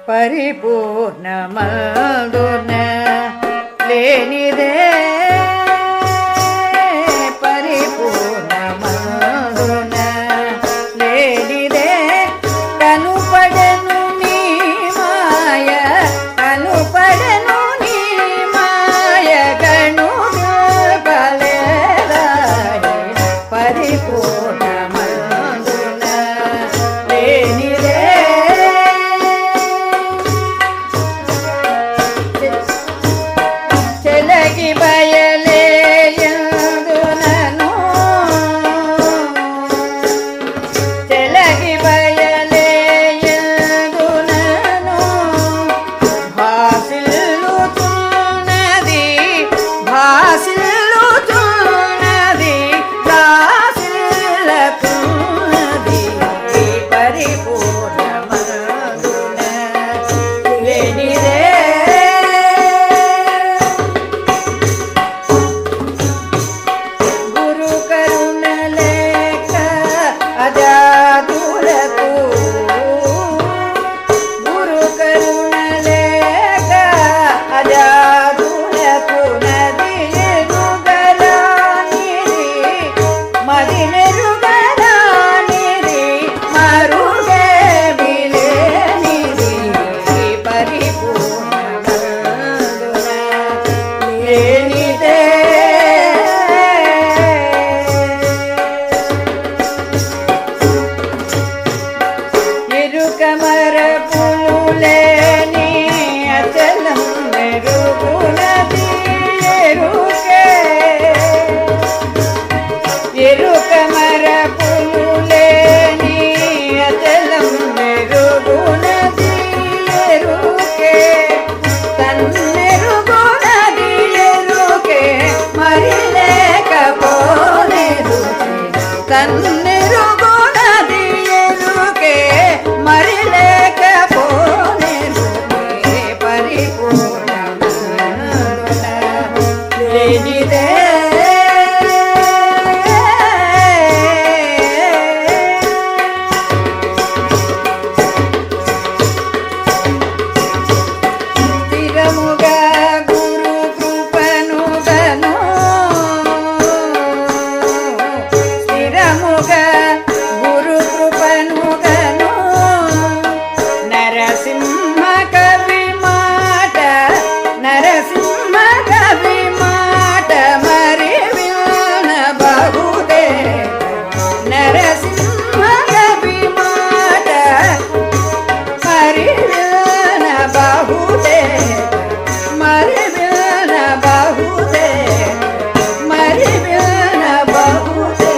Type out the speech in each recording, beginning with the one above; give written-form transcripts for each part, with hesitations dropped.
పరిపూర్ణమందున లేనిదే పరిపూర్ణమందున లేనిదే కనుపడెను నీ మాయ కనుపడెను నీ మాయ గణు బలేదాయి పరిపూర్ణమందున లేనిదే చెలగి బయలేయందునను చెలగి బయలేయందునను భాసిల్లుతున్నది భాసిల్లుతున్నది భాసిల్లుతున్నది పరిపూర్ణమందున లేనిదే గురు కరుణ లేక అజాదులకు గురు కరుణ లేక అజాదులకు నది ఎరుగరానిది మది నెరుగరానిది మరుగే విలేనిది పరిపూర్ణమందున లేనిదే ఎరుక మరపులు లేని అచలం మెరుగునది ఎరుకే ఎరుక మరపులు లేని అచలం మెరుగునది ఎరుకే తన్నెరుగునది ఎరుకే మరి లేకపోలేదు తన్నెరుగునది ఎరుకే మరి లేకపోలేదు పరిపూర్ణమందున లేనిదే స్థిరముగా గురు కృపనుగను స్థిరముగా గురు కృపనుగను నరసింహ కవి మాట నరసింహ కవి మాట మరి విన బహుదే నరసింహ కవి మాట మరి విన బహుదే మరి విన బహుదే మరి విన బహుదే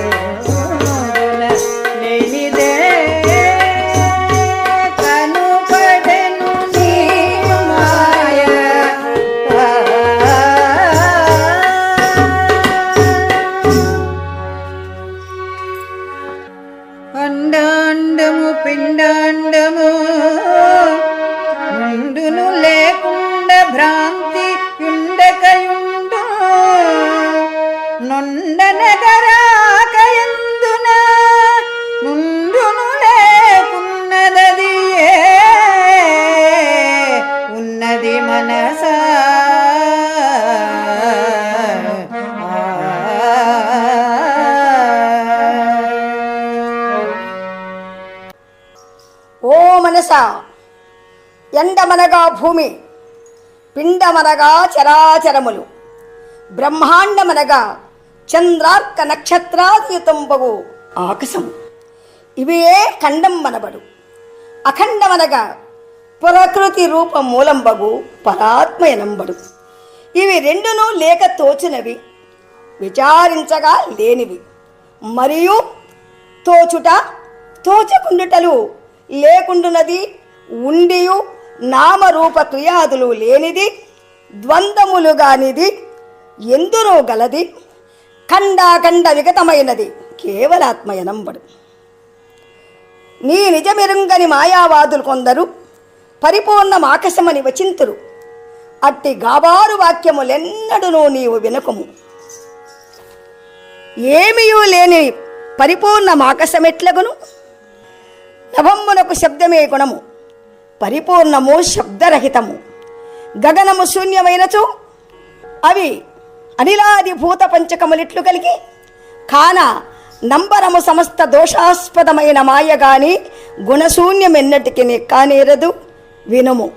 పరిపూర్ణమందున లేనిదే కనుపడెను నీ మాయ అండాండము పిండాండము నుండును లేకుండా భ్రాంతి యుండకయుండు నొండనగరాకయందున నుండును లేకున్నదది ఉన్నది మనసా ఓ మనసా, ఎండమనగా భూమి, పిండమనగా చరాచరములు, బ్రహ్మాండమనగా చంద్రార్క నక్షత్రాదియుతంబగు ఆకాశము, ఇవియే ఖండం మనబడు. అఖండమనగా ప్రకృతి రూప మూలంబగు పరాత్మయనంబడు. ఇవి రెండును లేక తోచినవి, విచారించగా లేనివి, మరియు తోచుట తోచకుండుటలు లేకుండునది, ఉండియు నామరూప క్రియాదులు లేనిది, ద్వంద్వములు గానిది, ఎందునూ గలది, ఖండాఖండ విగతమైనది కేవలాత్మయనంబడు. నీ నిజమెరుంగని మాయావాదులు కొందరు పరిపూర్ణమాకాశమని వచింతురు. అట్టి గాబారు వాక్యములెన్నడునూ నీవు వినకుము. ఏమియూ లేని పరిపూర్ణమాకసమెట్లగును. నభమ్మునకు శబ్దమే గుణము, పరిపూర్ణము శబ్దరహితము. గగనము శూన్యమైనచో అవి అనిలాది భూత పంచకములిట్లు కలిగి, కాన నంబరము సమస్త దోషాస్పదమైన మాయగాని గుణశూన్యమెన్నటికి కానేరదు. వినుము.